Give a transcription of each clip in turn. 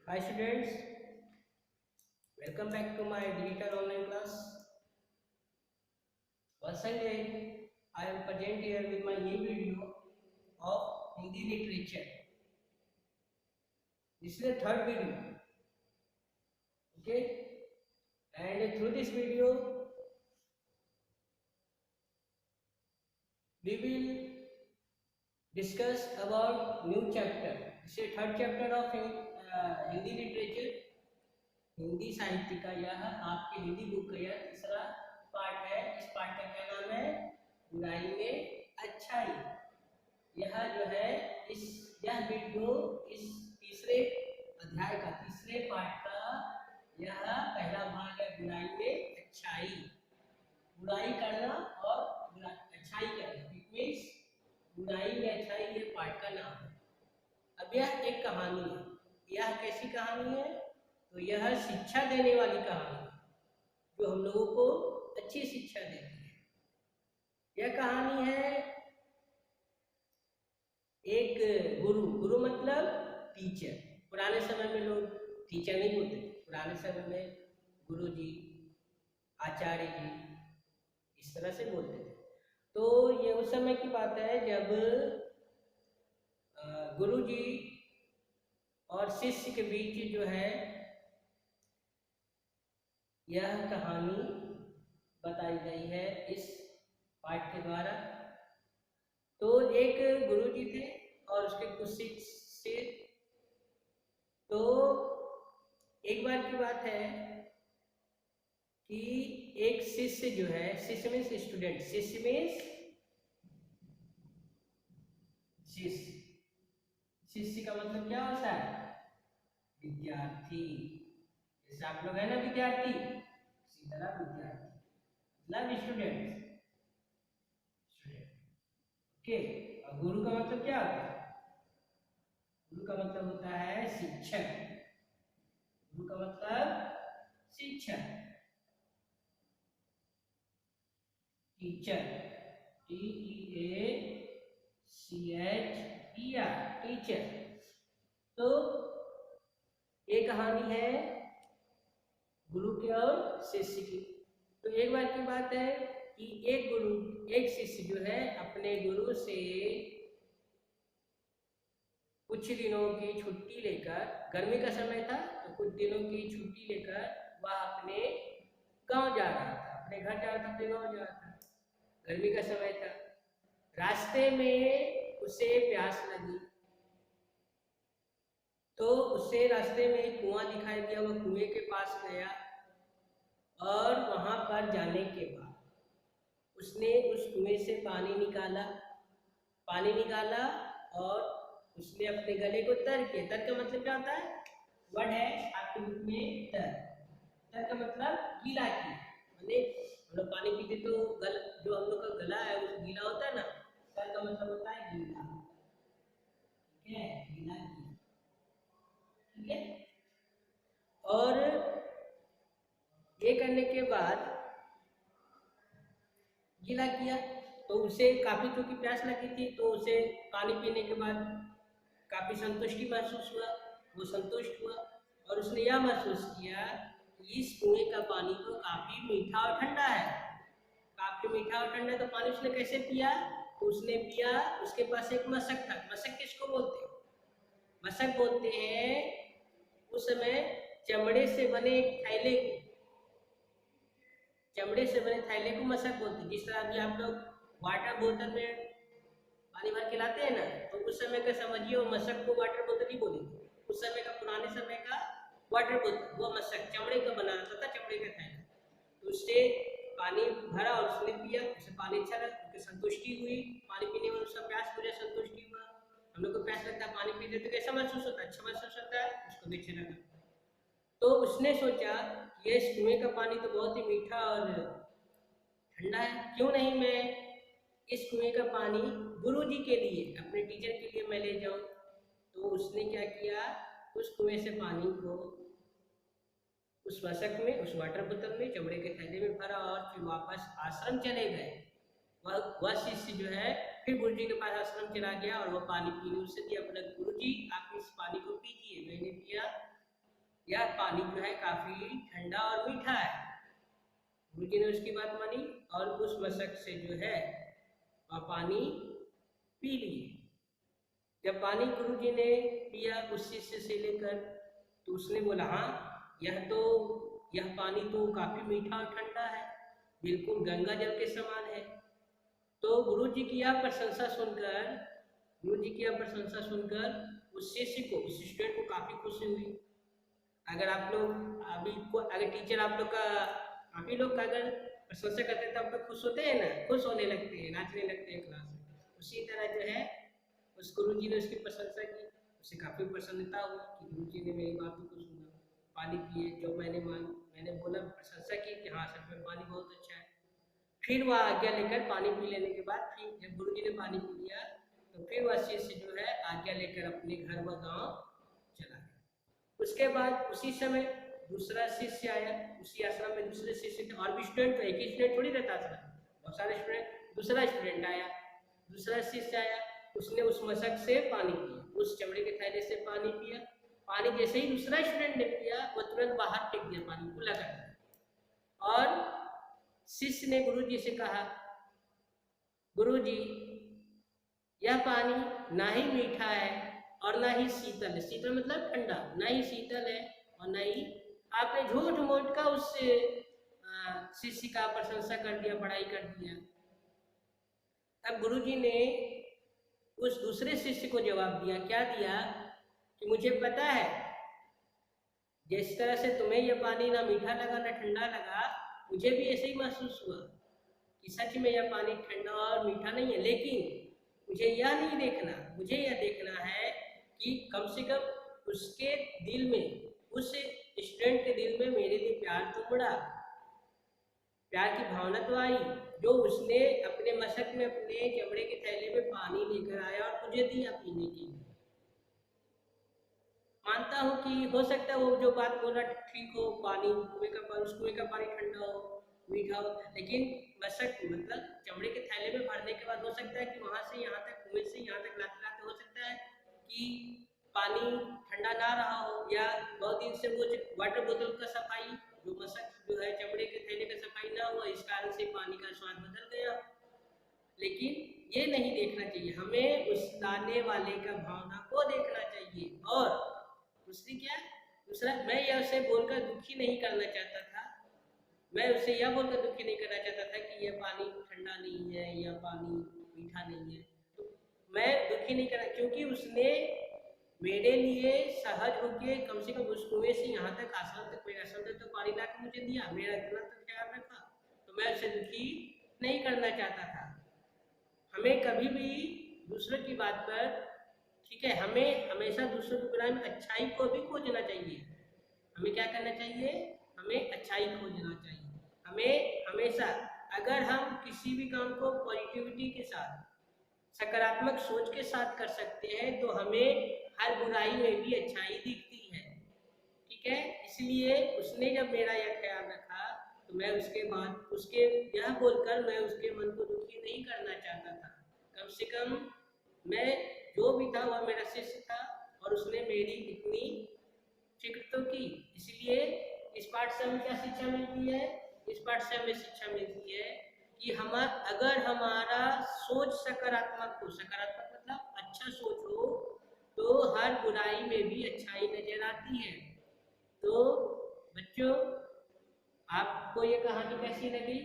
Hi students, welcome back to my digital online class. Once again, I am present here with my new video of Hindi literature. This is the third video, okay? And through this video, we will discuss about new chapter. This is third chapter of Hindi literature. Hindi साहित्य का यह आपके Hindi book का यह तीसरा part है। इस part का क्या नाम है? बुराई में अच्छाई। यह जो है यह वीडियो इस तीसरे अध्याय का तीसरे पार्ट का यह पहला भाग है, बुराई में अच्छाई। बुराई करना और अच्छाई करना, इट मीन्स बुराई में अच्छाई, ये पार्ट का नाम है। अब यह एक कहानी है। यह कैसी कहानी है? तो यह शिक्षा देने वाली कहानी है, जो हम लोगों को अच्छी शिक्षा देती है। यह कहानी है एक गुरु मतलब टीचर। पुराने समय में लोग टीचर नहीं बोलते थे, पुराने समय में गुरु जी, आचार्य जी इस तरह से बोलते थे। तो ये उस समय की बात है जब गुरु जी और शिष्य के बीच जो है यह कहानी बताई गई है इस पाठ के द्वारा। तो एक गुरु जी थे और उसके कुछ शिष्य। तो एक बार की बात है कि एक शिष्य जो है, शिष्य मीन्स स्टूडेंट, शिष्य मीन्स शिष्य, शिष्य का मतलब क्या होता है? विद्यार्थी। जैसे आप लोग है ना विद्यार्थी, इसी तरह विद्यार्थी मतलब स्टूडेंट। ओके, और गुरु का मतलब क्या होता है? गुरु का मतलब होता है शिक्षक। गुरु का मतलब शिक्षक, टीचर, TEACHER, टीचर। तो ये कहानी है गुरु के और शिष्य की। तो एक बार की बात है कि एक शिष्य जो है अपने गुरु से कुछ दिनों की छुट्टी लेकर, गर्मी का समय था तो कुछ दिनों की छुट्टी लेकर वह अपने गांव जा रहा था, अपने घर जा रहा था, अपने गांव जा रहा था। गर्मी का समय था। रास्ते में उसे प्यास लगी, तो उसे रास्ते में एक कुआं दिखाई दिया। वो कुएं के पास गया और वहां पर जाने के बाद उसने उस कुएं से पानी निकाला और उसने अपने गले को तर किया। तर का मतलब क्या होता है? वर्ड है आपके बुक में तर। तर का मतलब गीला किया। माने हम लोग पानी पीते तो जो हम लोग का गला है वो गीला होता है ना। तर का मतलब होता है गीला। ठीक है, गीला किया। ठीक है, और ये करने के बाद गीला किया तो उसे काफी तो की प्यास लगी थी, तो उसे पानी पीने के बाद काफी संतुष्टि महसूस हुआ। वो संतुष्ट हुआ और उसने यह महसूस किया कि इस कुएं का पानी तो काफी मीठा और ठंडा है। काफी मीठा और ठंडा, तो पानी उसने कैसे पिया? तो उसने पिया, उसके पास एक मशक था। मशक किसको बोलते हैं? मशक बोलते हैं उस समय चमड़े से बने थैले को, चमड़े से बने थैले को मशक बोलते हैं। जिस तरह अभी आप लोग वाटर बोतल में पानी भर के लाते हैं ना, तो उस समय का समझिए वो मशक को वाटर बोतल ही बोलेंगे। उस समय का, पुराने समय का वाटर बोतल, वो मशक चमड़े का बना रहता था, चमड़े का थैला। तो उससे पानी भरा और उसने पिया, उसे पानी अच्छा लगा, उसकी संतुष्टि हुई। पानी पीने में उसका प्यास बुझा, संतुष्टि हुआ। हम लोग को प्यास लगता है, पानी पीते तो कैसा महसूस होता है? अच्छा महसूस होता है, उसको भी अच्छा लगा। तो उसने सोचा ये इस कुएं का पानी तो बहुत ही मीठा और ठंडा है, क्यों नहीं मैं इस कुएं का पानी गुरुजी के लिए, अपने टीचर के लिए मैं ले जाऊं। तो उसने क्या किया, उस कुएं से पानी को उस मशक में, उस वाटर बोतल में, चमड़े के थैले में भरा और फिर वापस आश्रम चले गए। वह शिष्य जो है फिर गुरुजी के पास आश्रम चला गया और वह पानी पीने उससे दिया। अपने गुरुजी आप इस पानी को पीजिए। मैंने पिया यह पानी जो है काफी ठंडा और मीठा है। गुरुजी ने उसकी बात मानी और उस मशक से जो है वह पानी पी लिए। जब पानी गुरुजी ने पिया उस शिष्य से लेकर, तो उसने बोला हाँ यह पानी तो काफी मीठा और ठंडा है, बिल्कुल गंगा जल के समान है। तो गुरुजी की यह प्रशंसा सुनकर उस शिष्य को, उस स्टूडेंट को काफी खुशी हुई। अगर आप लोग अगर टीचर आप लोग का अगर प्रशंसा करते हैं तो आप लोग खुश होते हैं ना, खुश होने लगते हैं, नाचने लगते हैं क्लास में। उसी तरह जो है उस गुरुजी ने उसकी प्रशंसा की, उसे काफी प्रसन्नता हुई कि गुरुजी ने मेरी बातों को सुना, पानी पिए जो मैंने बोला, प्रशंसा की कि हाँ सच में पानी बहुत अच्छा है। फिर वह आज्ञा लेकर पानी पी लेने के बाद, फिर जब गुरुजी ने पानी पी लिया तो फिर वह शिष्य जो है आज्ञा लेकर अपने घर व गांव चला गया। उसके बाद उसी समय दूसरा शिष्य आया, उसी आश्रम में दूसरे शिष्य थे, और भी स्टूडेंट, एक ही स्टूडेंट थोड़ी रहता था, बहुत सारे स्टूडेंट। दूसरा स्टूडेंट आया, दूसरा शिष्य आया, उसने उस मशक से पानी पिया, उस चमड़े के थैले से पानी पिया। पानी जैसे ही दूसरा स्टूडेंट ने पिया, वो तुरंत बाहर फेंक दिया, पानी खुला कर दिया। और शिष्य ने गुरुजी से कहा, गुरुजी यह पानी ना ही मीठा है और ना ही शीतल है, शीतल मतलब ठंडा, ना ही शीतल है और ना ही। आपने झूठ मूठ का उस शिष्य का प्रशंसा कर दिया, बड़ाई कर दिया। तब गुरुजी ने उस दूसरे शिष्य को जवाब दिया, क्या दिया कि मुझे पता है जिस तरह से तुम्हें यह पानी ना मीठा लगा ना ठंडा लगा, मुझे भी ऐसे ही महसूस हुआ कि सच में यह पानी ठंडा और मीठा नहीं है। लेकिन मुझे यह देखना है कि कम से कम उसके दिल में, उस स्टूडेंट के दिल में मेरे लिए प्यार तो बढ़ा, प्यार की भावना तो आई, जो उसने अपने मशक में अपने चमड़े के थैले में पानी लेकर आया और मुझे दिया पीने के लिए। मानता हूँ कि हो सकता है वो जो बात बोला ठीक हो, पानी कुएं का पानी ठंडा हो, मीठा हो, लेकिन मशक मतलब चमड़े के थैले में भरने के बाद हो सकता है कि वहां से यहाँ तक, कुएं से यहाँ तक लाते लाते हो सकता है कि पानी ठंडा ना रहा हो, या बहुत दिन से वो वाटर बोतल का सफाई, जो मशक जो है चमड़े के थैले का सफाई ना हुआ, इस कारण से पानी का स्वाद बदल गया। लेकिन ये नहीं देखना चाहिए, हमें उस लाने वाले का भावना को देखना चाहिए। और दूसरा मैं यह उसे बोलकर दुखी नहीं करना चाहता था, मैं उसे यह बोलकर दुखी नहीं करना चाहता था कि यह पानी ठंडा नहीं है या पानी मीठा नहीं है। तो मैं दुखी नहीं करना, क्योंकि उसने मेरे लिए सहज होके कम से कम उस कुएं से यहाँ तक आश्रम तक तो पानी ला के मुझे दिया, मेरा इतना तो ख्याल रखा, तो मैं उसे दुखी नहीं करना चाहता था। हमें कभी भी दूसरों की बात पर, ठीक है, हमें हमेशा दूसरों की बुराई में अच्छाई को भी खोजना चाहिए। हमें क्या करना चाहिए, हमें अच्छाई खोजना चाहिए। हमें हमेशा, अगर हम किसी भी काम को पॉजिटिविटी के साथ, सकारात्मक सोच के साथ कर सकते हैं, तो हमें हर बुराई में भी अच्छाई दिखती है। ठीक है, इसलिए उसने जब मेरा यह ख्याल रखा तो मैं उसके यह बोलकर मैं उसके मन को दुखी नहीं करना चाहता था। कम से कम मैं जो भी था वह मेरा शिष्य था और उसने मेरी इतनी फिक्र तो की। इसलिए इस पाठ से हमें क्या शिक्षा मिलती है, इस पाठ से हमें शिक्षा मिलती है कि अगर हमारा सोच सकारात्मक हो, सकारात्मक मतलब अच्छा सोच हो, तो हर बुराई में भी अच्छाई नजर आती है। तो बच्चों, आपको ये कहानी कैसी लगी?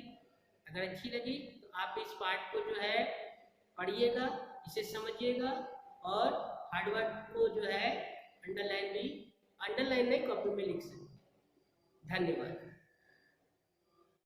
अगर अच्छी लगी तो आप इस पाठ को जो है पढ़िएगा, इसे समझिएगा और हार्डवर्क को जो है अंडरलाइन नहीं, कॉपी में लिख सकते। धन्यवाद।